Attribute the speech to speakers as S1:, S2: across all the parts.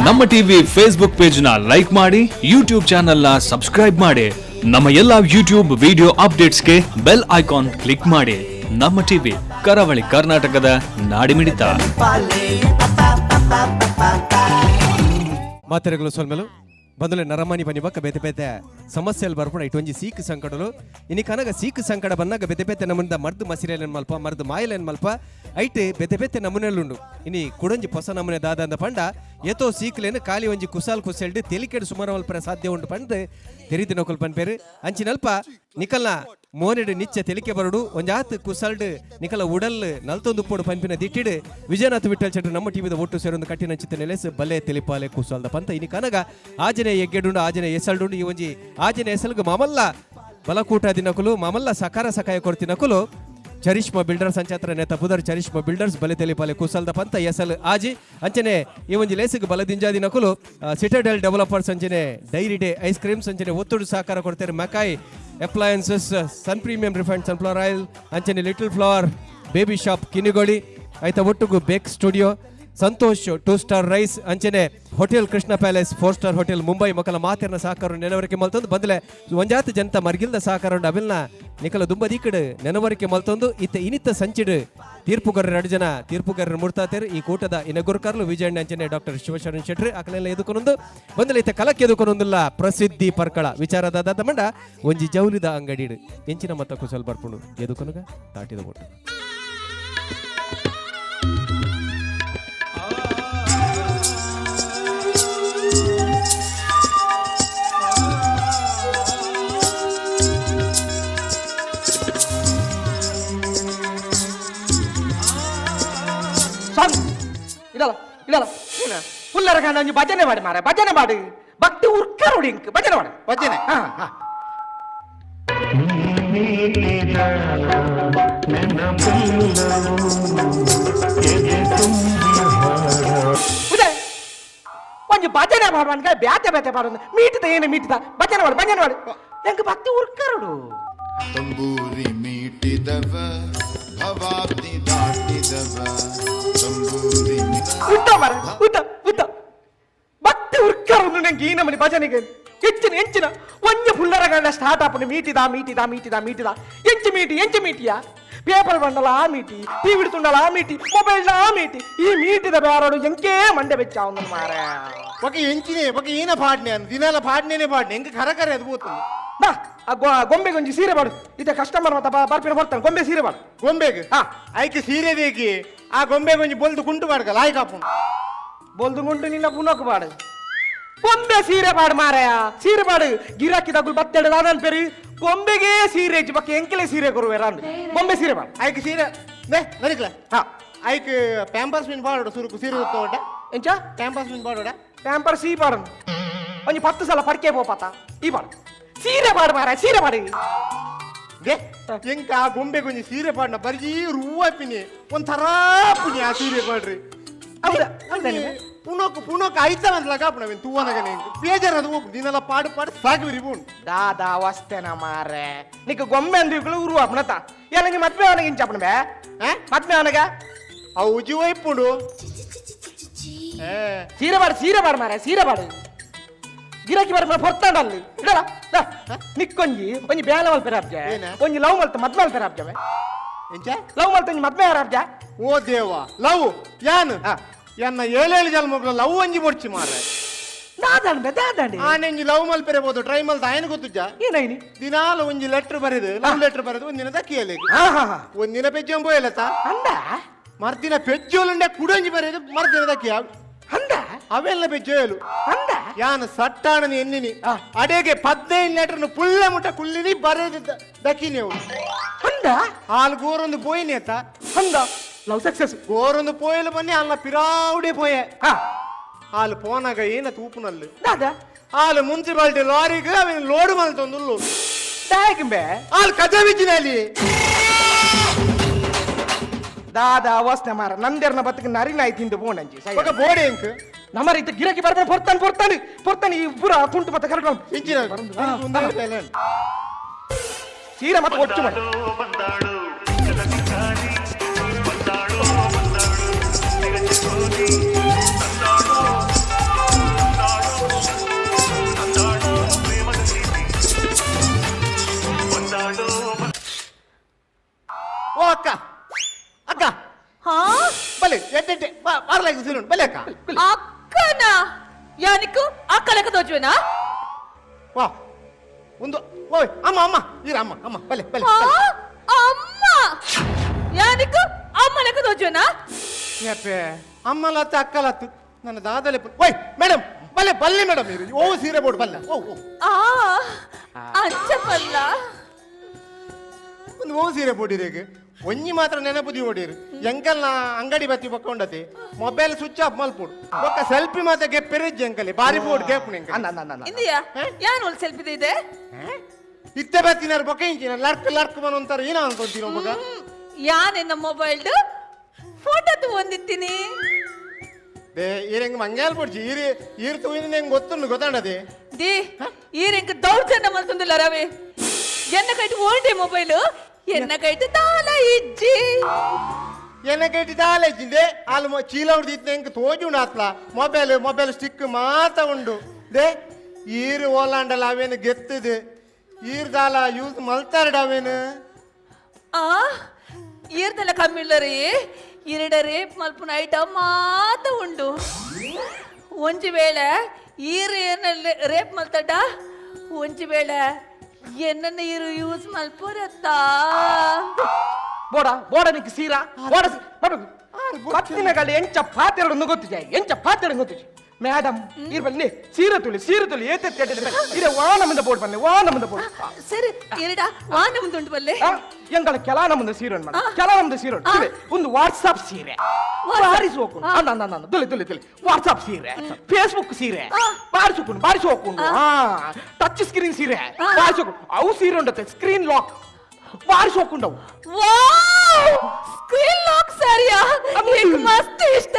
S1: ನಮ್ಮ TV Facebook page ನ like ಮಾಡಿ, ಯೂಟ್ಯೂಬ್ ಚಾನೆಲ್ ನ ಸಬ್ಸ್ಕ್ರೈಬ್ ಮಾಡಿ. ನಮ್ಮ ಎಲ್ಲಾ ಯೂಟ್ಯೂಬ್ ವಿಡಿಯೋ ಅಪ್ಡೇಟ್ಸ್ಗೆ ಬೆಲ್ ಐಕಾನ್ ಕ್ಲಿಕ್ ಮಾಡಿ. ನಮ್ಮ ಟಿವಿ ಕರಾವಳಿ ಕರ್ನಾಟಕದ ನಾಡಿಮಿಡಿತ.
S2: ಮಾತೆರೆಗಳು ಸೊಲ್ಮೆಲು ಬಂದುಲೆ ನರಮನಿ ಬನ್ನಿ ಬಕ್ಕ ಬೇತೆ ಬೇತೆ ಸಮಸ್ಯೆಯಲ್ಲಿ ಬರ್ಪುಣ ಇಟ್ಟೊಂಜಿ ಸೀಕ್ ಸಂಕಟಲು ಇನಿ ಕನಗ ಸೀಕ್ ಸಂಕಟ ಬಂದಾಗ ಬೇತೆ ಬೇತೆ ನಮ್ಮಂದ ಮರ್ದು ಮಸಿರೇಲೇನು ಮಲ್ಪ ಮರ್ದು ಮಾಯಲೇನು ಮಲ್ಪ ಐಟೆ ಬೇತೆ ಬೇತೆ ನಮೂನೆಲ್ಲುಂಡು ಇನಿ ಕುಡಂಜಿ ಹೊಸ ನಮೂನೆ ದಾದ ಪಂಡ ಏತೋ ಸೀಕ್ಲೇನು ಖಾಲಿ ಒಂಜಿ ಕುಸಾಲ್ ಕುಸೆಲ್ಡು ತೆಲಿಕೆಡು ಸುಮಾರು ಮಲ್ಪರೆ ಸಾಧ್ಯ ಉಂಟು ಪಂಡು ತೆರಿದಿ ನೌಕಲ್ ಪನ್ಪೇರು ಅಂಚಿನಲ್ಪ ನಿಕಲ್ನ ಮೋನೆಡು ನಿಚ್ಚ ತೆಲಿಕೆ ಬರಡು ಒಂಜಾತ್ ಕುಸಲ್ಡು ನಿಕಲ ಉಡಲ್ ನಲ್ತೊಂದು ಪೋಡು ಪನ್ಪಿನ ದಿಟ್ಟಿಡು ವಿಜಯನಾಥ್ ವಿಠಲ್ ಚಟ್ರು ನಮ್ಮ ಟಿವಿದ ಒಟ್ಟು ಸೇರೊಂದು ಕಟ್ಟಿನ ಚಿತ್ತ ನೆಲೆಸ್ ಬಲ್ಲೆ ತೆಲಿಪಾಲೆ ಕುಸಲ್ದ ಪಂತ ಇನಿ ಕನಗ ಆಜನೆ ಎಗ್ಗೆಡುಂಡು ಆಜನೆ ಎಸಲ್ಡುಂಡು ಈ ಒಂಜಿ ಆಜನೆ ಎಸಲ್ಗು ಮಾಮಲ್ಲ ಬಲಕೂಟ ದಿನಕುಲು ಮಾಮಲ್ಲ ಸಕಾರ ಸಕಾಯ ಕೊಡ್ತಿನಕುಲು ಚರಿಷ್ಮಾ ಬಿಲ್ಡರ್ಸ್ ಅಂಚಾತ್ರ ನೇತ ಪುದರ್ ಚರಿಷ್ಮಾ ಬಿಲ್ಡರ್ಸ್ ಬಲೆ ತೆಲಿಪಾಲೆ ಕುಸಲ್ದ ಪಂತ ಎಸಲ್ ಆಜಿ ಅಂಚನೆ ಈ ಒಂಜಿ ಲೇಸಿಗೆ ಬಲದಿಂಜಾದಿ ನಕುಲು ಸಿಟಡೆಲ್ ಡೆವಲಪರ್ಸ್ ಅಂಚನೆ ಡೈರಿ ಡೇ ಐಸ್ ಕ್ರೀಮ್ಸ್ ಅಂಚನೆ ಒತ್ತುಡು ಸಹಕಾರ ಕೊಡ್ತಾರೆ ಮಕಾಯ್ ಅಪ್ಲಯನ್ಸಸ್ ಸನ್ ಪ್ರೀಮಿಯಂ ರಿಫೈಂಡ್ ಸನ್ಫ್ಲವರ್ ಆಯಿಲ್ ಅಂಚನೆ ಲಿಟಲ್ ಫ್ಲವರ್ ಬೇಬಿ ಶಾಪ್ ಕಿನಿಗೋಳಿ ಐತ ಒಟ್ಟುಗು ಬೇಕ್ ಸ್ಟುಡಿಯೋ ಸಂತೋಷ್ 2 ಸ್ಟಾರ್ ರೈಸ್ ಅಂಚನೆ hotel Krishna palace 4 star hotel Mumbai ಮಕ್ಕಳ ಮಾತಿನ ಸಹಕಾರ ನೆನವರಿಕೆ ಮಲ್ತೊಂದು ಬಂದಲೆ ಒಂಜಾತ್ ಜನತ ಮರ್ಗಿಲ್ದ ಸಹಕಾರ ಅವಿಲ್ನ ನಿಕಲ ದುಂಬದೀಕಡು ನೆನವರಿಕೆ ಮಲ್ತೊಂದು ಇತ್ತ ಇನಿತ್ತ ಸಂಚಿಡು ತೀರ್ಪುಗಾರರ 2 ಜನ ತೀರ್ಪುಗಾರರು ಮುಡ್ತಾತೇರು ಈ ಕೂಟದ ಇನಗುರ್ಕರ್ಲು ವಿಜಯಣ್ಣ ಅಂಚನೆ ಡಾಕ್ಟರ್ ಶಿವಶರಣ್ ಶೆಟ್ಟಿ ಅಕಲೆಲ್ಲ ಎದುಕೊನೊಂದು ಬಂದಲೆ ಇತ್ತ ಕಲಕ್ಕೆ ಎದುಕೊನೊಂದಿಲ್ಲ ಪ್ರಸಿದ್ಧಿ ಪರ್ಕಳ ವಿಚಾರದ ಮಂಡ ಒಂಜಿ ಜೌಲಿದ ಅಂಗಡಿಡು ಎಂಚಿನ ಮತ್ತ ಕುಸಲ್ ಬರ್ಪುಂಡು ಎದುಕೊನುಗ ತಾಟಿದ ಒಟ್ಟು
S3: ಇಡಲ್ಲ ಇಡಲ್ಲ ಹುಲ್ಲರ ಕಾಂಡ ಒಂಜಿ ಭಜನೆ ಮಾಡಿ ಮಾರ ಭಜನೆ ಮಾಡಿ ಭಕ್ತಿ ಉರ್ಕರುಡಿ ಇಂಕ್ ಭಜನೆ ಮಾಡಿ ಭಜನೆ ಒಂಜಿ ಭಜನೆ ಮಾಡುವನ್ಗ ಬ್ಯಾತೆ ಬ್ಯಾತೆ ಮಾಡೋದು ಮೀಟಿದ ಏನು ಮೀಟಿದ ಭಜನೆ ಮಾಡಿ ಎಂಕ ಭಕ್ತಿ ಉರ್ಕರುಡು
S4: ತಂಬೂರಿ ಮೀಟಿದವ ಭವಾಬ್ದಿ ದಾಟಿದವ ತಂಬೂರಿ
S3: ಉತ್ತ ಮರ ಉತ್ತ ಭಕ್ತಿ ಉರ್ಕರುಡು ನಂಗೆ ಈ ನಮ್ಮನಿ ಭಜನೆಗೆ ಹೆಚ್ಚಿನ ಒಂಜ ಫುಲ್ಲರ ಗಂಡ ಸ್ಟಾರ್ಟ್ ಆಪುಂಡು ಮೀಟಿದ ಎಂಚು ಮೀಟಿಯ ಪೇಪರ್ ಬಂಡಲ ಆ ಮೀಟಿ ಟಿವಿ ತುಂಡಲ ಆ ಮೀಟಿ ಮೊಬೈಲ್ ಆ ಮೀಟಿ ಈ ಮೀಟಿದ ಬೇರೋಡು ಎಂಕೇ ಮಂಡೆ ಬೆಚ್ಚ ಅವನು ಮಾರ
S5: ఒక ఎంచినే ఒక ఈయన పాడినే దినాల పాడినేనే పాడినే ఇంక కరకర అది పోతుంది
S3: ಬಾ ಗೊಂಬೆಗೆ ಒಂಜಿ ಸೀರೆ ಬಾಡು ಇದೆ ಕಸ್ಟಮರ್ ಮತ್ತ ಬರ್ಪಿನ ಬರ್ತಾನೆ ಗೊಂಬೆ ಸೀರೆ ಬಾಡು
S5: ಗೊಂಬೆಗೆ ಐಕೆ ಸೀರೆ ಬೇಕಿ ಆ ಗೊಂಬೆಗೆ ಒಂಜಿ ಬೊಲ್ದು ಕುಂಟು ಬಾಡ್ಕಲ್ಲ ಆಯ್ಕೆ ಹಾಪುಂಡು
S3: ಬೊಲ್ದು ಗುಂಟು ನಿನ್ನ ಪುನಕ್ ಬಾಡು ಗೊಂಬೆ ಸೀರೆ ಬಾಡು ಮಾರಾಯ ಸೀರೆ ಬಾಡು ಗಿರಾಕಿ ತಗುಲ್ ಬತ್ತೆಡು ದಾದನ್ ಪೇರಿ ಗೊಂಬೆಗೆ ಸೀರೆ ಇಜ್ಜಿ ಬಕ್ಕ ಎಂಕೆಲೆ ಸೀರೆ ಕೊರುವೆ ರಾಂದು ಗೊಂಬೆ ಸೀರೆ ಬಾಡು
S5: ಐಕೆ ಸೀರೆ ದೇ ನರಿಕ್ಲ ಐಕೆ ಪ್ಯಾಂಪರ್ಸ್ ಮಿನ್ ಬಾಡೋಡ ಸುರುಕು ಸೀರೆ ತೋಟ
S3: ಎಂಚ
S5: ಪ್ಯಾಂಪರ್ಸ್ ಮಿನ್ ಬಾಡೋಡ
S3: ಪ್ಯಾಂಪರ್ ಸೀ ಬಾಡನು ಒಂಜಿ 10 ಸಲ ಪಡ್ಕೆ ಪೋಪಾತ ಈ ಬಾಡು ಸೀರೆ ಬಾಡು ಮಾರಾಯ ಸೀರೆ ಬಾಡು
S5: ದೇ ಎಂಕ ಆ ಗೊಂಬೆಗೆ ಒಂಜಿ ಸೀರೆ ಪಾಡ್ನ ಬರ್ಜಿ ರೂವಾಪಿನಿ ಒಂಥರ ಪುನಿ ಆ ಸೀರೆ ಪಾಡ್ರಿ
S3: ಹೌದಾ
S5: ಪುನೋಕ್ ಐತವಂತಲ ಕಾಪುನ ತೂವನಗನೆ ಬೇಜಾರ ಅದು ಹೋಗು ದಿನಲ್ಲ ಪಾಡು ಸಾಕು ಬಿರಿಬೋಣು
S3: ದಾದಾ ವಸ್ತೇನ ಮಾರೆ ನಿಕ್ಕ ಗೊಂಬೆ ಅಂದಿಗಳು ಉರು ಅಪ್ಪನತ ಏನಂಗೆ ಮದ್ವೆ ಅವನಿಗೆ ಇಂಚಪ್ಪನ ಬೇ ಮದ್ವೆ ಅವನಿಗ
S5: ಅವು ಉಜಿ ವೈಪುಡು
S3: ಸೀರೆ ಬಾಡು ಮಾರೆ ಸೀರೆ ಬಾಡು ಗಿರಾಕಿ ಬರ್ಮ ಹೊರ್ತಾಂಡಲ್ಲಿ ಇಡಲ್ಲ ನಿಕ್ಕೊಂಜಿ ಒಂಜಿ ಬೇಲ ಮಲ್ಪೆರ ಅಬ್ಜ ಒಂಜಿ ಲವ್ ಮಲ್ತ ಮದ್ವೆ ಮಲ್ಪೆರ ಅಬ್ಜವೆ
S5: ಎಂಚ
S3: ಲವ್ ಮಲ್ತ ಒಂಜಿ ಮದ್ವೆ ಯಾರ ಅಬ್ಜ
S5: ಓ ದೇವ ಲವ್ ಯಾನು ಎನ್ನ 7 ಜನ್ಮಗಳ ಲವ್ ಒಂಜಿ ಮೊಡ್ಚಿ ಮಾರೆ
S3: ದಾದಂಡೆ
S5: ಆನೆಂಜಿ ಲವ್ ಮಲ್ಪೆರೆ ಬೋದು ಟ್ರೈ ಮಲ್ತ ಆಯ್ನ ಗೊತ್ತುಜ್ಜ
S3: ಏನೈನಿ
S5: ದಿನಾಲ ಒಂಜಿ ಲೆಟ್ರ್ ಬರೆದು ಲವ್ ಲೆಟ್ರ್ ಬರೆದು ಒಂದಿನ ದಕ್ಕಿಯಲೆ ಒಂದಿನ ಪೆಜ್ಜಂ ಪೋಯಲತ್ತ
S3: ಅಂದ
S5: ಮರ್ದಿನ ಪೆಜ್ಜೋಲಂಡೆ ಕುಡಂಜಿ ಬರೆದು ಮರ್ದಿನ ದಕ್ಕಿಯ
S3: ಅಂದ
S5: ಅವೆಲ್ಲ ಪೆಜ್ಜೋಯಲು
S3: ಅಂದ
S5: ಯಾನು ಸಟ್ಟಾಣನಿ ಎನ್ನಿನಿ ಅಡೆಗೆ 15 ಲೆಟರ್ನು ಪುಲ್ಲ ಮುಟ್ಟ ಕುಳ್ಳಿನಿ ಬರೆದು ದಕ್ಕಿನಿ ಅವು
S3: ಅಂದ
S5: ಹಾಲು ಗೋರೊಂದು ಪೋಯಿನಿ ಅತ್ತ
S3: ಅಂದ ಲವ್ ಸಕ್ಸಸ್
S5: ಗೋರೊಂದು ಪೋಯಲು ಬನ್ನಿ ಅಲ್ಲ ಪಿರಾವುಡೆ ಪೋಯೆ ಹಾಲು ಪೋನಾಗ ಏನ ತೂಪುನಲ್ಲಿ
S3: ದಾದ
S5: ಹಾಲು ಮುನ್ಸಿಪಾಲಿಟಿ ಲಾರಿಗೆ ಅವನ ಲೋಡ್ ಮಲ್ತೊಂದು
S3: ದಾಯಕಿಂಬೆ
S5: ಹಾಲು ಕಜಾವಿಚ್ಚಿನಲ್ಲಿ
S3: ದಾದ ಅವಸ್ಥೆ ಮಾರ ನಂದೆರ್ನ ಬತ್ತಕ್ಕೆ ನರಿನಾಯಿ ತಿಂದು ಬೋಣಂಜಿ
S5: ఒక ಬೋಡೆ ಎಂಕ್
S3: ನಮರ ಇತ್ತ ಗಿರಾಕಿ ಬರ್ತಾನೆ ಪೊರ್ತಾನೆ ಈ ಪೂರ ಕುಂಟು ಮತ್ತೆ ಕರೆಕ್ಟ್
S5: ಇಂಚಿನ
S3: ಸೀರೆ ಮತ್ತೆ ಒಚ್ಚು ಮಾಡಿ
S6: ಬಂದಾಳು
S5: ಆರ್ಲಾಗಿ ಸೀರೆ ಉಂಟು ಬಲೆ ಅಕ್ಕ
S6: ಅಕ್ಕನ ಯಾನಿಕ್ಕು ಅಕ್ಕ ಲೆಕ್ಕ ತೋಚುವೆನಾ
S5: ವಾ ಒಂದು ಓಯ್ ಅಮ್ಮ ಅಮ್ಮ ಈರ ಅಮ್ಮ ಅಮ್ಮ ಬಲೆ ಬಲೆ
S6: ಅಮ್ಮ ಯಾನಿಕ್ಕು ಅಮ್ಮ ಲೆಕ್ಕ ತೋಚುವೆನಾ
S5: ಯಪ್ಪೆ ಅಮ್ಮಲತ್ತ ಅಕ್ಕಲತ್ತು ನನ್ನ ದಾದಲೆ ಓಯ್ ಮೇಡಮ್ ಬಲ್ಲೆ ಬಲ್ಲೆ ಮೇಡಮ್ ಇರು ಓ ಸೀರೆ ಬೋರ್ಡ್ ಬಲ್ಲ ಓ ಓ
S6: ಅಂಚಪಲ್ಲ
S5: ಒಂದು ಓ ಸೀರೆ ಬೋಡಿರೇಗೆ ಒಂಜಿ ಮಾತ್ರ ನೆನಪುದಿ ಓಡಿರು ಎಂಕಲ್ನ ಅಂಗಡಿ ಬತ್ತಿ ಬಕ್ಕೊಂಡತಿ ಮೊಬೈಲ್ ಸ್ವಿಚ್ ಆಫ್ ಮಲ್ಪುಡು ಬೊಕ್ಕ ಸೆಲ್ಫಿ ಮಾತ್ರ ಗೆಪ್ಪೆರಿಜ್ಜಿ ಎಂಕಲಿ ಬಾರಿ ಬೋರ್ಡ್ ಗೆಪ್ಪು
S6: ಇಂದಿಯಾ ಯಾನ್ ಒಂದು ಸೆಲ್ಫಿ ಇದೆ
S5: ಇತ್ತೆ ಬತ್ತಿನಾರು ಬೊಕ್ಕ ಇಂಚಿನ ಲರ್ಕ್ ಲರ್ಕ್ ಮನ ಅಂತಾರ ಏನೋ ಅನ್ಕೊಂತೀನಿ ಒಬ್ಬಗ
S6: ಯಾನೆನ್ನ ಮೊಬೈಲ್ ಫೋಟೋ ಹೊಂದಿತ್ತೀನಿ
S5: ದೇ ಈರೆಂಗ್ ಮಂಗ್ಯಾಲ್ ಪಡ್ಚಿ ಈರ್ ತೂಯಿನ ಹೆಂಗ್ ಗೊತ್ತುಂಡು ಗೊತ್ತಾಂಡದೆ
S6: ದಿ ಈರೆಂಗ್ ದೌರ್ಜನ್ಯ ಮಲ್ತುಂದಿಲ್ಲ ರವಿ ಎನ್ನ ಕೈಟ್ ಓಲ್ಡೆ ಮೊಬೈಲ್ ಎನ್ನ ಕೈಟ್ ತಾಲ ಇಜ್ಜಿ
S5: ಎನ್ನ ಕೈಟಿ ದಾಲೆಜ್ಜಿಂದೆ ಅಲ್ಲಿ ಚೀಲ ಹೊಡ್ದಿತ್ತು ಹೆಂಗ್ ತೋಜುಂಡು ಆತ್ಲ ಮೊಬೈಲ್ ಸ್ಟಿಕ್ ಮಾತ ಉಂಡು ದೇ ಈರು ಓಲಾಂಡಲ್ಲ ಅವೇನು ಗೆತ್ತದು ಈರ್ ದಾಲ ಯೂಸ್ ಮಲ್ತಾರಡ ಅವೇನು
S6: ಆ ಈರ್ದೆಲ್ಲ ಕಮ್ಮಿ ಇಲ್ಲ ರೀ ಇರಡ ರೇಪ್ ಮಲ್ಪುನ ಐಟಮ್ ಮಾತ ಉಂಡು ಒಂಜಿ ವೇಳೆ ಈರು ಏನಲ್ಲಿ ರೇಪ್ ಮಲ್ತಡ ಒಂಜಿ ವೇಳೆ ಎನ್ನ ಈರು ಯೂಸ್ ಮಲ್ಪುರತ್ತಾ
S3: ಬೋಡ ನಿಕ್ ಸೀರಾ ಬೋಡ ಪತ್ತಿನ ಗಾಳಿ ಎಂಚ ಪಾತೆರಡು ಗೊತ್ತಿಜಾಯ್ ಎಂಚ ಪಾತೆರಡು ಗೊತ್ತಿಜಾಯ್ ಮೇಡಮ್ ಇರ್ಬಲ್ಲಿ ಸೀರೆ ತುಳಿ ಏತೆ ಇರೆ ವಾನಮಂದ ಬೋರ್ಡ್ ಬನ್ನಿ ವಾನಮಂದ ಬೋರ್ಡ್
S6: ಸರಿ ಎರಡ ವಾನಮಂದ ಉಂಟು ಬಲ್ಲೆ
S3: ಎಂಗಳ ಕೆಲಾನಮಂದ ಸೀರೆ ಉಂಟು ಕೆಲಾನಮಂದ ಸೀರೆ ಉಂಟು ಒಂದು ವಾಟ್ಸಾಪ್ ಸೀರೆ ಬಾರಿಸಿ ಹೋಗ್ಕೊಂಡು ಅನ್ನ ತುಳಿ ವಾಟ್ಸಾಪ್ ಸೀರೆ ಫೇಸ್ಬುಕ್ ಸೀರೆ ಬಾರಿಸಿ ಹೋಗ್ಕೊಂಡು ಟಚ್ ಸ್ಕ್ರೀನ್ ಸೀರೆ ಬಾರಿಸಿ ಹೋಗ್ಕೊಂಡು ಅವು ಸೀರೆ ಉಂಟತ್ತೆ ಸ್ಕ್ರೀನ್ ಲಾಕ್ ಬಾರಿಸಿ ಹೋಗ್ಕೊಂಡವು
S6: ಸ್ಕ್ರೀನ್ ಲಾಕ್ ಸರಿಯಾ ಮಸ್ತ್ ಇಷ್ಟ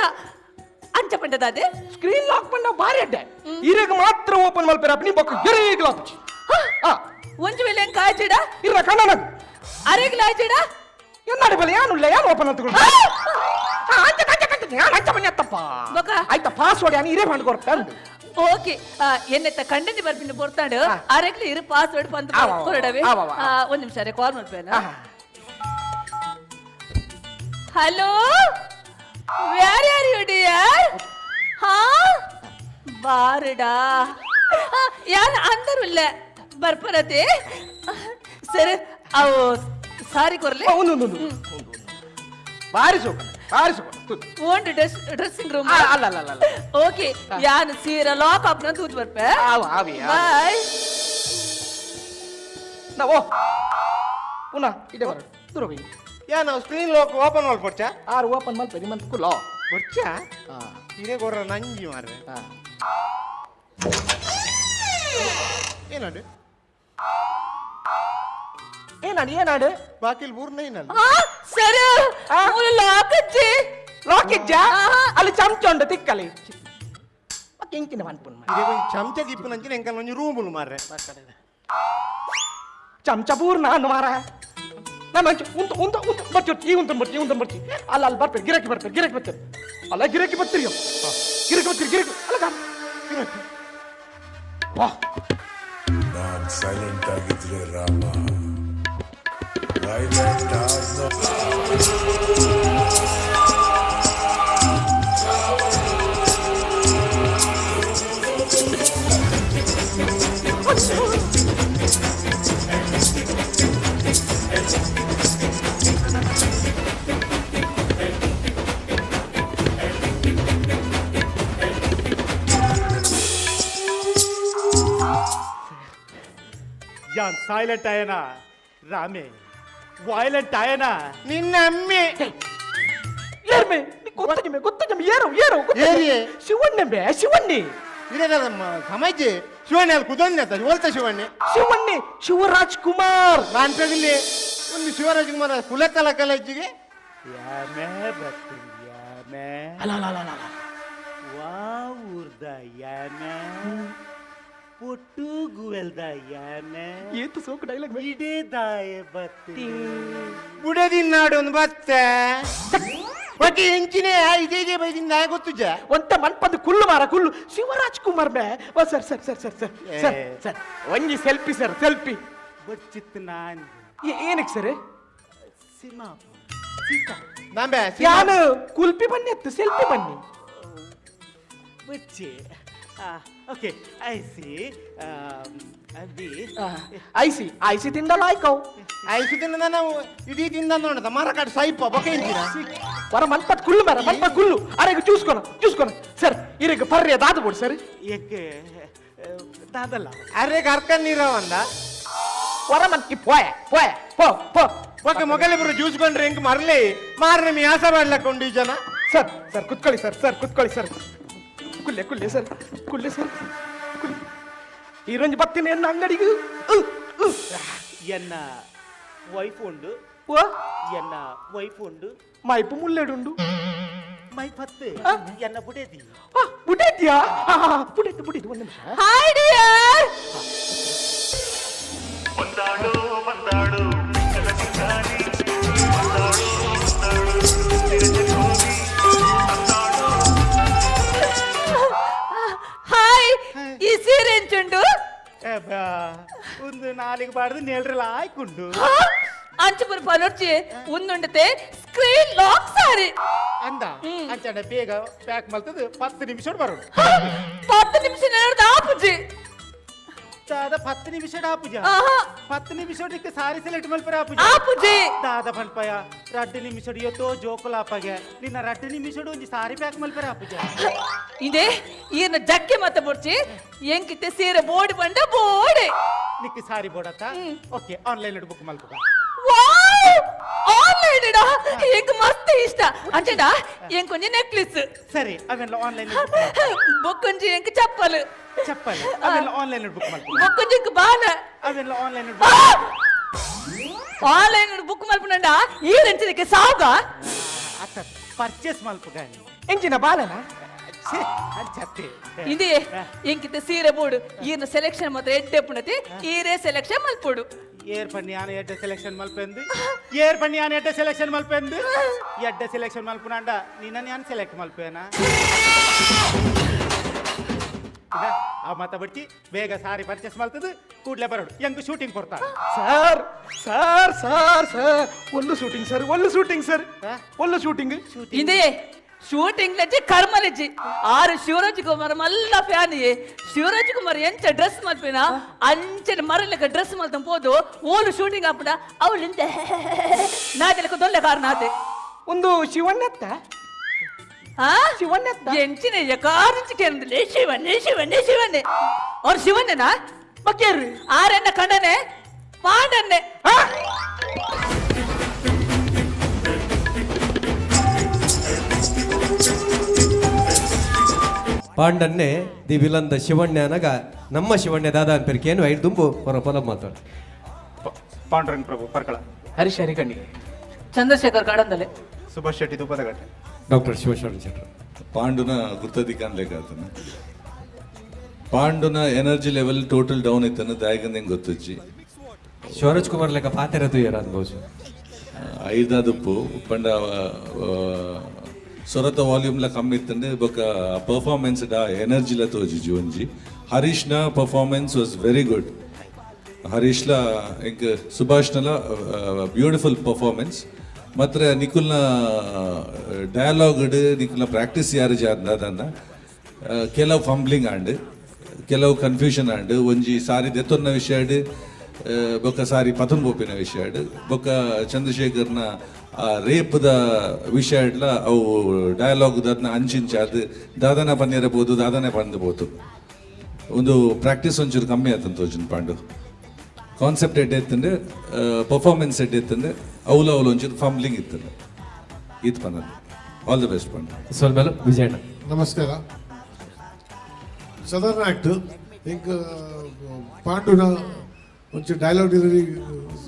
S6: ಅಂಚ ಪಂಡದಾದೆ
S3: ಸ್ಕ್ರೀನ್ ಲಾಕ್ ಪಂಡ ಬಾರಿ ಅಡ್ಡೆ ಇರೆಗ ಮಾತ್ರ ಓಪನ್ ಮಲ್ಪೆರ ಅಪ್ನಿ ಬೊಕ್ಕ ಎರೆಗ್ ಲಾಕ್
S6: ಒಂಜು ವೇಳೆ ಹೆಂಗ್ ಕಾಯ್ಚಿಡ
S3: ಇರ ಕಣ್ಣನದು
S6: ಅರೆಗ್ ಲಾಯ್ಚಿಡ
S3: ಎನ್ನಾಡಿ ಬಲೆ ಯಾನುಲ್ಲ ಯಾನು ಓಪನ್ ಅಂತ ಅಂಚ ಬನ್ನಿ ಅತ್ತಪ್ಪ
S6: ಬೊಕ
S3: ಆಯ್ತಾ ಪಾಸ್ವರ್ಡ್ ಯಾನು ಇರೇ ಮಾಡಿ ಕೊಡ್ತಾಂಡು
S6: ಓಕೆ ಎನ್ನೆತ್ತ ಕಂಡಂಜಿ ಬರ್ಪಿಂಡು ಬರ್ತಾಂಡು ಅರೆಗ್ಲಿ ಇರು ಪಾಸ್ವರ್ಡ್ ಪಂತ ಕೊರಡವೆ ಒಂದ್ ನಿಮಿಷ ಅರೆ ಕಾಲ್ ಮಾಡ್ಬೇನ hello where are you dear ಹಾ ಬಾರಡಾ ಯಾನ್ ಅಂದರುಲ್ಲ ಬರ್ಪರತೆ ಸರಿ ಅವು ಸಾರಿ ಕೊರ್ಲೆ
S3: ಒಂದು ಬಾರಿಸು
S6: ಓಂಡ್ ಡ್ರೆಸ್ಸಿಂಗ್ ರೂಮ್
S3: ಅಲ್ಲ
S6: ಓಕೆ ಯಾನ್ ಸೀರ ಲಾಕ್ ಅಪ್ ನ ತೂತ್ ಬರ್ಪೆ ಬಾಯ್
S3: ಓ ಪುನಃ ಇಡೆ ಬರ ದೂರ ಹೋಗಿ
S5: ಏನು ಸ್ಕ್ರೀನ್ ಲಾಕ್ ಓಪನ್ ಮಾಡ್ಕೊಡ್ಚ
S3: ಆರು ಓಪನ್ ಮಲ್ಪರಿ ಮಂತ್ ಕುಲ್ಲ
S5: ಕೊಡ್ಚ ಇರೇ ಕೊರ್ರ ನಂಜಿ ಮಾರ್ರೆ ಏನಾಡು
S3: ಏನಾಡು
S5: ಬಾಕಿಲ್ ಬೂರ್ನ ಏನಲ್ಲ
S6: ಸರಿ ಲಾಕ್ ಅಜ್ಜಿ
S3: ಲಾಕ್ ಇಜ್ಜ ಅಲ್ಲಿ ಚಮಚ ಉಂಟು ತಿಕ್ಕಲಿ ಇಂಕಿನ ಮನ್ಪುನ್
S5: ಇದೇ ಕೊಂಚ ಚಮಚ ದಿಪ್ಪು ನಂಚಿನ ಎಂಕಲ್ ಒಂಜಿ ರೂಮುಲು ಮಾರ್ರೆ
S3: ಚಮಚ ಬೂರ್ನ ಅನ್ನು ಮಾರ ನಾನು ಬರ್ತಿ ಈ ಉಂಟು ಬರ್ತಿ ಅಲ್ಲ ಬರ್ಬೇಕು ಗಿರಕಿ ಬರ್ತಾರೆ ಅಲ್ಲ ಗಿರಕಿ ಬರ್ತೀರಿ ಅಲ್ಲ ವಾ
S7: ನಾನ್ ಸೈಲೆಂಟ್ ಆಗಿದ್ರೆ ರಾಮ ವೈಲೆಂಟ್ ಆದ್ನೋ
S5: ಯಾನ್ ಸೈಲೆಂಟ್ ಆಯನಾ ರಾಮೆ ವೈಲೆಂಟ್ ಆಯನಾ ನಿನ್ನ ಅಮ್ಮೆ
S3: ಏರ್ಮೆ ಗೊತ್ತಜಮೆ ಏರು
S5: ಏರಿಯೇ
S3: ಶಿವಣ್ಣಿ
S5: ಇರೇನಮ್ಮ ಸಮಾಜೆ ಶಿವಣ್ಣ ಅಲ್ಲಿ ಕುದೊಂದ ಓಲ್ತ ಶಿವಣ್ಣೆ
S3: ಶಿವರಾಜ್ ಕುಮಾರ್
S5: ನಾನ್ ತಗಲಿ ಒಂದು ಶಿವರಾಜ್ ಕುಮಾರ್ ಕುಲಕಲ ಕಲಜ್ಜಿಗೆ ಯಾಮೆ ಬರ್ತೀನಿ ಯಾಮೆ
S3: ಅಲ್ಲ
S5: ವಾ ಊರ್ದ ಯಾಮೆ ಪೊಟ್ಟುಗುವೆಲ್ದ ಯಾಮೆ
S3: ಏತು ಸೋಕು ಡೈಲಾಗ್
S5: ಇಡೇ ದಾಯ ಬತ್ತಿ ಬುಡದಿನ್ನಾಡು ಒಂದು ಬತ್ತೆ ಮತ್ತೆ ಹೆಂಚಿನೇ ಇದೇ ಬೈದಿಂದ ಗೊತ್ತುಜ
S3: ಒಂತ ಮನ್ಪದ ಕುಲ್ಲು ಶಿವರಾಜ್ ಕುಮಾರ್ ಬೇ ಸರ್ ಒಂಜಿ ಸೆಲ್ಫಿ
S5: ಬಚ್ಚಿತ್ತು ನಾನು
S3: ಏನಕ್ಕೆ ಸರ್
S5: ಸಿಮಾ ಸೀತಾ ದಾಂಬೆ
S3: ಯಾನು ಕುಲ್ಪಿ ಬನ್ನಿ ಎತ್ತು ಸೆಲ್ಫಿ ಬನ್ನಿ
S8: Which? Okay, I see. Abhi.
S3: ಐಸಿ ತಿಂದಲ್ಲ ಆಯ್ಕವು
S5: ಐಸು ತಿನ್ನ ನಾವು ಇಡೀ ತಿಂದ ನೋಡದ ಮರ ಕಾಡು ಸೈಪ ಬೊಕೆ ಇಂಚಿನ
S3: ವರ ಮಲ್ಪತ್ ಕುಳ್ಳು ಮರ ಮಲ್ಪತ್ ಕುಳ್ಳು ಅರೆಗೆ ಚೂಸ್ಕೊನ ಸರ್ ಇರೆಗೆ ಪರ್ರೆ ದಾದು ಬಿಡು ಸರ್
S8: Ek dadala.
S5: ಅರೆ ಕರ್ಕನ್ ನೀರವಂದ
S3: ವರ ಮನ್ಕಿ ಪೋಯ ಪೋ
S5: ಬೊಕೆ ಮೊಗಲಿಬ್ರು ಜ್ಯೂಸ್ಕೊಂಡ್ರೆ ಹೆಂಗ್ ಮರಲಿ ಮಾರನೆ ಮಿ ಆಸ ಮಾಡ್ಲಕ್ಕೊಂಡು ಈ ಜನ
S3: ಸರ್ ಕುತ್ಕೊಳ್ಳಿ ಸರ್ ಕುಲ್ಲೆ ಸರ್ ಈರೊಂಜಿ ಬತ್ತಿನ ಎನ್ನ ಅಂಗಡಿಗೆ
S8: Enna wife undu.
S3: O
S8: Enna wife undu.
S3: ಮೈಪು ಮುಲ್ಲೆಡುಂಡು
S8: My patte. Enna budedi.
S3: ಬುಡೈತಿಯಾ ಬುಡೈತು ಒಂದು ನಿಮಿಷ
S6: ಹಾಯ್ ಡಿಯರ್ ಹಾಯ್ ಈ ಸೀರೆ ಎಂಚುಂಡು
S8: ಒಂದು ನಾಲಿಗೆ ಬಾಡ್ದು ನೇಳ್ರಲ್ಲ ಆಯ್ಕೊಂಡು
S6: ಅಂಚುಪುರ ಪಲೋರ್ಚಿ ಉಂದುಂಡತೆ ಸ್ಕ್ರೀನ್ ಲಾಕ್ ಸಾರಿ
S5: ಅಂದ ಅಂಚನೆ ಬೇಗ ಪ್ಯಾಕ್ ಮಲ್ತದ 10 ನಿಮಿಷ ಬರೋದು
S6: 10 ನಿಮಿಷ ನಡೆದ ಆಪುಜಿ
S8: ದಾದ 10 ನಿಮಿಷ ಆಪುಜ
S6: ಆಹಾ
S8: 10 ನಿಮಿಷಕ್ಕೆ ಸಾರಿ ಸೆಲೆಕ್ಟ್ ಮಲ್ಪರ ಆಪುಜ
S6: ಆಪುಜಿ
S8: ದಾದ ಪನ್ಪಯ 2 ನಿಮಿಷ ಇವತ್ತು ಜೋಕುಲ ಆಪಗೆ ನಿನ್ನ 2 ನಿಮಿಷ ಒಂಜಿ ಸಾರಿ ಪ್ಯಾಕ್ ಮಲ್ಪರ ಆಪುಜ
S6: ಇದೆ ಈರ್ನ ಜಕ್ಕೆ ಮತ್ತ ಬುಡ್ಚಿ ಎಂಕಿತ್ತೆ ಸೀರೆ ಬೋಡಿ ಬಂಡ ಬೋಡಿ
S8: ನಿಕ್ಕೆ ಸಾರಿ ಬೋಡತ್ತ ಓಕೆ ಆನ್ಲೈನ್ ಬುಕ್ ಮಲ್ಪಕ
S6: ವಾವ್ ಆನ್ಲೈನ್ ಇಡ ಎಂಕ್ ಮಸ್ತ್ ಇಷ್ಟ ಅಂಚಡ ಎಂಕೊಂಜಿ ನೆಕ್ಲೆಸ್
S8: ಸರಿ ಅವೆಲ್ಲ ಆನ್ಲೈನ್
S6: ಬೊಕ್ಕೊಂಜಿ ಎಂಕ್ ಚಪ್ಪಲ್
S8: ಚಪ್ಪಲ್ ಅವೆಲ್ಲ ಆನ್ಲೈನ್ ಬುಕ್ ಮಲ್ಪಕ
S6: ಬೊಕ್ಕೊಂಜಿ ಎಂಕ್ ಬಾಲ
S8: ಅವೆಲ್ಲ ಆನ್ಲೈನ್
S6: ಆನ್ಲೈನ್ ಬುಕ್ ಮಲ್ಪನಂಡ ಈ ರೆಂಚಿನಕ್ಕೆ ಸಾಗ
S8: ಅತ್ತ ಪರ್ಚೇಸ್ ಮಲ್ಪಕ
S3: ಎಂಚಿನ ಬಾಲನ
S8: ಅಂಚತ್ತೆ
S6: ಇದೆ ಎಂಕಿತ್ತೆ ಸೀರೆ ಬೋಡು ಈರ್ನ ಸೆಲೆಕ್ಷನ್ ಮಾತ್ರ ಎಡ್ಡೆ ಪುಣತಿ ಈರೇ ಸೆಲೆಕ್ಷನ್ ಮಲ್ಪೋಡು
S8: ಏರ್ ಪಣ್ಣಿ ಆನೆ ಎಡ್ಡ ಸೆಲೆಕ್ಷನ್ ಮಲ್ಪೆಂದು ಏರ್ ಪಣ್ಣಿ ಆನೆ ಎಡ್ಡ ಸೆಲೆಕ್ಷನ್ ಮಲ್ಪೆಂದು ಎಡ್ಡ ಸೆಲೆಕ್ಷನ್ ಮಲ್ಪುನಾಂಡ ನಿನ್ನ ನಾನು ಸೆಲೆಕ್ಟ್ ಮಲ್ಪೇನ ಆ ಮತ ಬಿಟ್ಟು ಬೇಗ ಸಾರಿ ಪರ್ಚೇಸ್ ಮಲ್ತದು ಕೂಡ್ಲೆ ಬರೋಡು ಹೆಂಗ್ ಶೂಟಿಂಗ್ ಕೊಡ್ತಾ
S3: ಸರ್ ಒಳ್ಳು ಶೂಟಿಂಗ್
S6: ಇದೆ ಶೂಟಿಂಗ್ ಲಜ್ಜಿ ಕರ್ಮಲಜ್ಜಿ ಆರು ಶಿವರಾಜ್ ಕುಮಾರ್ ಮಲ್ಲ ಫ್ಯಾನ್ ಶಿವರಾಜ್ ಕುಮಾರ್ ಎಂಚ ಡ್ರೆಸ್ ಮಲ್ಪಿನ ಅಂಚನ ಮರಲೆಕ್ಕ ಡ್ರೆಸ್ ಮಲ್ತ ಹೋದು ಓಲು ಶೂಟಿಂಗ್ ಹಾಪುಡ ಅವಳಿಂದ ನಾದೆಲಕ ದೊಡ್ಡ ಕಾರಣ ಆತೆ
S3: ಒಂದು ಶಿವಣ್ಣತ್ತ
S6: ಎಂಚಿನ ಯಕಾರಿಂಚಿ ಕೇಂದ್ರಲೆ ಶಿವನ್ನೇ ಅವ್ರು ಶಿವಣ್ಣನಾ
S3: ಬಕ್ಕೇರು
S6: ಆರೆನ್ನ ಕಂಡನೆ ಪಾಂಡನ್ನೆ
S2: ಪಾಂಡನ್ನೇ ದಿ ವಿಲನ್ ದ ಶಿವಣ್ಯ ಅನಗ ನಮ್ಮ ಶಿವಣ್ಯ ದಾದ ಅನ್ಪೇರಿಕೇನು ಐದು ದುಂಬು ಹೊರ ಪೊಲ ಮಾತಾಡ
S8: ಪಾಂಡುರಂಗ ಪ್ರಭು ಪರ್ಕಳ
S3: ಹರೀಶ್ ಹರಿಕಣ್ಣಿ
S6: ಚಂದ್ರಶೇಖರ್ ಕಾಡಂದಲೆ
S8: ಸುಭಾಷ್ ಶೆಟ್ಟಿ ತುಪ್ಪದಗಟ್ಟೆ
S2: ಡಾಕ್ಟರ್ ಶಿವಶರಣ ಶೆಟ್ಟರು
S9: ಪಾಂಡುನ ಗುರ್ತದಿ ಕಾಣ್ಲಿಕ್ಕೆ ಆತನ ಪಾಂಡುನ ಎನರ್ಜಿ ಲೆವೆಲ್ ಟೋಟಲ್ ಡೌನ್ ಇತ್ತನ ದಾಯಗಂದಂಗೆ ಗೊತ್ತಜ್ಜಿ
S2: ಶಿವರಾಜ್ ಕುಮಾರ್ ಲೆಕ್ಕ ಪಾತೆರದು ಏರ ಅನ್ಬೋದು
S9: ಐದಾದುಪ್ಪು ಪಂಡ ಸೊರತ ವಾಲ್ಯೂಮ್ಲ ಕಮ್ಮಿ ಇತ್ತಂದ್ರೆ ಬೊಕ್ಕ ಪರ್ಫಾರ್ಮೆನ್ಸ್ ಎನರ್ಜಿಲ ತೋಜಿಜಿ ಒಂಜಿ ಹರೀಶ್ನ ಪರ್ಫಾರ್ಮೆನ್ಸ್ ವಾಸ್ ವೆರಿ ಗುಡ್ ಹರೀಶ್ಲ ಇಂಕ್ ಸುಭಾಷ್ನಲ ಬ್ಯೂಟಿಫುಲ್ ಪರ್ಫಾರ್ಮೆನ್ಸ್ ಮಾತ್ರ ನಿಖುಲ್ನ ಡಯಲಾಗ್ ನಿಖುಲ್ನ ಪ್ರಾಕ್ಟೀಸ್ ಯಾರು ಜಾರ್ನ ಕೆಲವು ಫಂಬ್ಲಿಂಗ್ ಆಂಡ್ ಕೆಲವು ಕನ್ಫ್ಯೂಷನ್ ಆಂಡ್ ಒಂಜಿ ಸಾರಿ ದೆತ್ತೊನ್ನ ವಿಷಯ ಬೊಕ್ಕ ಸಾರಿ ಪತನ್ ಬೋಪಿನ ವಿಷಯ ಬೊಕ್ಕ ಚಂದ್ರಶೇಖರ್ನ ರೇಪ್ದ ವಿಷಯ ಅವು ಡಯಲಾಗ್ ಅದನ್ನ ಅಂಚಿಂಚಾದ ದಾದನ ಪನ್ನಿರಬಹುದು ದಾದನೆ ಪಂದಬಹುದು ಒಂದು ಪ್ರಾಕ್ಟೀಸ್ ಒಂಚೂರು ಕಮ್ಮಿ ಆತಂತ ತೋಜನ್ ಪಾಂಡು ಕಾನ್ಸೆಪ್ಟ್ ಎಡ್ಡೆ ಇತ್ತಂದ್ರೆ ಪರ್ಫಾರ್ಮೆನ್ಸ್ ಎಡ್ಡೆ ಇತ್ತಂದ್ರೆ ಅವಳು ಒಂಚೂರು ಫಂಬ್ಲಿಂಗ್ ಇತ್ತಂದ್ರೆ ಇದು ಪಂದ ಆಲ್ ದಿ ಬೆಸ್ಟ್ ಪಾಂಡು
S2: ಸ್ವಲ್ಪ ವಿಜಯಣ್ಣ
S7: ನಮಸ್ಕಾರ ಸಾಧಾರಣ ಆಕ್ಟ್ ಇಂಕ ಪಾಂಡುನ ಒಂಚೂರು ಡೈಲಾಗ್ ಡೆಲಿವರಿ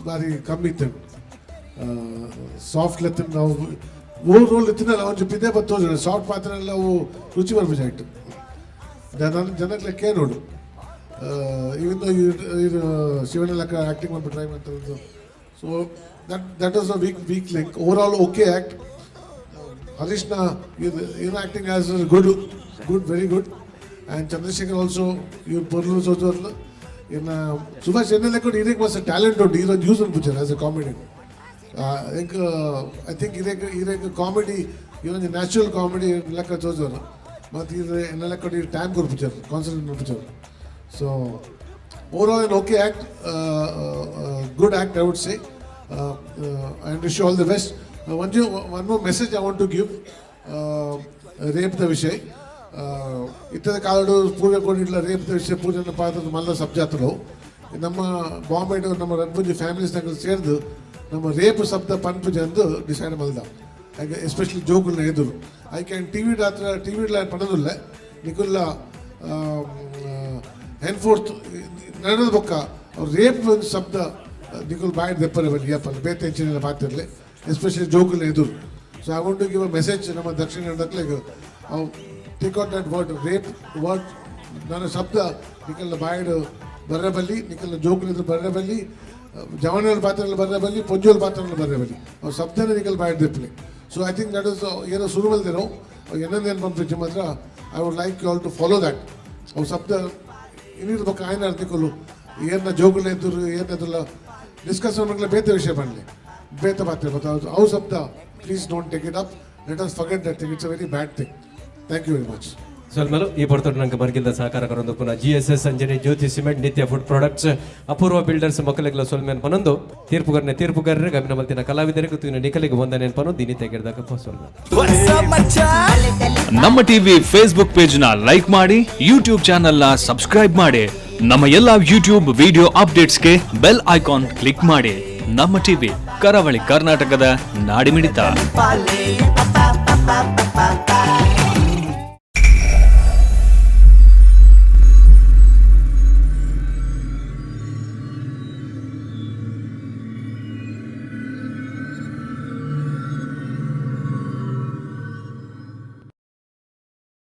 S7: ಬಾರಿ ಕಮ್ಮಿ ಇತ್ತು ಸಾಫ್ಟ್ ಲೆತ್ತಿನ ನಾವು ಓಲ್ ರೋಲ್ ಎತ್ತಿನಲ್ಲ ಒಂಚೂರು ಪಿದೆ ಬತ್ತು ತೋಜು ಸಾಫ್ಟ್ ಪಾತ್ರ ಎಲ್ಲ ಅವು ರುಚಿ ಬರ್ಬೇಕು ಆಕ್ಟ್ ಜನಕ್ಕೆ ಲೆಕ್ಕ ನೋಡು ಇವನ್ ಇದು ಶಿವಣ್ಣ ಲೆಕ್ಕ ಆಕ್ಟಿಂಗ್ ಮಾಡ್ಬಿಟ್ಟು ಟ್ರೈ ಮಾಡ್ತಾರೆ so that was a weak link overall okay act ಹರೀಶ್ನ ಏನು acting as good very good and Chandrashekar also ಇವ್ರು ಪರ್ಲು ಸೋಚೋರ್ಲು ಇನ್ನು ಸುಭಾಷ್ ಎಣ್ಣೆ ಲೆಕ್ಕ ಹೀರೋಗೆ ಮಸ್ತ್ ಟ್ಯಾಲೆಂಟ್ ಉಂಟು ಹೀರೋ ಯೂಸ್ ಅನ್ಬಿಟ್ಟಾರೆ ಆಸ್ ಎ ಕಾಮಿಡಿ ಇಂಕ ಐ ಥಿಂಕ್ ಇರೇಗ ಕಾಮಿಡಿ ಇವೊಂದು ನ್ಯಾಚುರಲ್ ಕಾಮಿಡಿ ಲೆಕ್ಕ ತೋಜೋರು ಮತ್ತು ಇದು ಲೆಕ್ಕ ಟೈಮ್ ಕೊಡ್ಪಿಚಾರು ಕಾನ್ಸಂಟ್ರೇಟ್ ಮಾಡ್ಪಿಚಾರು so overall an okay act, good act I would say, and wish you all the best. One more message I want to give, rape the vishay. ಇತ್ತದ ಕಾಲಡು ಪೂಜೆ ಕೊಡಿಲ್ಲ rape the ವಿಷಯ ಪೂಜೆನ ಪಾತ್ರದ ಮಲ್ಲ ಸಬ್ಜಾತರು ನಮ್ಮ ಬಾಂಬೆ ನಮ್ಮ ರಂಪುಜಿ ಫ್ಯಾಮಿಲೀಸ್ನಾಗ ಸೇರಿದು ನಮ್ಮ ರೇಪ್ ಶಬ್ದ ಪನ್ಪುಜೆ ಅಂದು ಡಿಸೈಡ್ ಮಲ್ದ ಹಾಗೆ ಎಸ್ಪೆಷಲಿ ಜೋಗುಲ್ನ ಎದುರು ಐ ಕ್ಯಾನ್ ಟಿ ವಿ ಪಡೆದಿಲ್ಲ ನಿಕುಲ್ಲ ಹೆನ್ಫೋರ್ತ್ ನಡೆದ ಬೊಕ್ಕ ಅವ್ರು ರೇಪ್ ಒಂದು ಶಬ್ದ ನಿಕುಲ್ ಬಾಯ್ ದೆಪ್ಪರೆ ಬನ್ನಿ ಯಪ್ಪಲ್ಲಿ ಬೇತೆ ಹೆಚ್ಚಿನ ಪಾತಿರಲಿ ಎಸ್ಪೆಷಲಿ ಜೋಗುಲ್ನ ಎದುರು so I want to give a message ನಮ್ಮ ದಕ್ಷಿಣ ಕನ್ನಡಕ್ಕೆ ಅವು take out that word rape word ನನ್ನ ಶಬ್ದ ನಿಕಲ್ನ ಬಾಯ್ಡು ಬರಬಲ್ಲಿ ನಿಕಲ್ನ ಜೋಗುಲಿದ್ದು ಬರಬಲ್ಲಿ ಜವನರ ಪಾತ್ರೆಯಲ್ಲಿ ಬರಬಲ್ಲಿ ಪೊಂಜೋಲ್ ಪಾತ್ರೆಯಲ್ಲಿ ಬರಬಲ್ಲಿ ಅವ್ರು ಶಬ್ದನೇ ನಿಕಲ್ ಬಾಯ್ಡು ದೆಪ್ಪಲಿ so I think that is ಏನೋ ಶುರು ಮಲ್ದಿರೋ ಏನೊಂದೇನು ಬಂದು ಮಾತ್ರ I would like you all to follow that ಅವು ಶಬ್ದ ಇನ್ನಿರ್ಬೇಕು ಆಯ್ನ ಅರ್ತಿಕೊಳ್ಳು ಏನ ಜೋಗುಲ ಎದುರು ಏನದಲ್ಲ ಡಿಸ್ಕಸ್ ಮಾಡ್ಲಿಕ್ಕೆ ಬೇತೆ ವಿಷಯ ಮಾಡಲಿ ಬೇತೆ ಪಾತ್ರೆ ಮತ್ತು ಅವು ಶಬ್ದ please don't take it up let us forget that thing it's a very bad thing thank you very much
S2: ಸ್ವಲ್ಪಲು ಈ ಪಡ್ತೊಟ್ಟು ನಂಗೆ ಬರ್ಗಿಲ್ದ ಸಹಕಾರ ಕರೊಂದು ಪುನಃ GSS Anjani Jyothi cement Nitya food products Apoorva builders ಮಕ್ಕಳಿಗೆಲ್ಲ ಸೊಲ್ಮೇನ್ ಪನೊಂದು ತೀರ್ಪುಗಾರರೇ ಗಮನ ಮಲ್ತಿನ ಕಲಾವಿದರಿಗೆ ತುಯಿನ ನಿಕಲಿಗೆ ಬಂದನೇನ್ ಪನೊಂದು ದಿನಿ ತೆಗೆದಾಗ ಸೊಲ್ಮೇನ್
S1: ನಮ್ಮ ಟಿವಿ ಫೇಸ್ಬುಕ್ ಪೇಜ್ ನ ಲೈಕ್ ಮಾಡಿ ಯೂಟ್ಯೂಬ್ ಚಾನೆಲ್ ನ ಸಬ್ಸ್ಕ್ರೈಬ್ ಮಾಡಿ ನಮ್ಮ ಎಲ್ಲಾ ಯೂಟ್ಯೂಬ್ ವಿಡಿಯೋ ಅಪ್ಡೇಟ್ಸ್ಗೆ ಬೆಲ್ ಐಕಾನ್ ಕ್ಲಿಕ್ ಮಾಡಿ. ನಮ್ಮ ಟಿವಿ ಕರಾವಳಿ ಕರ್ನಾಟಕದ ನಾಡಿಮಿಡಿತ.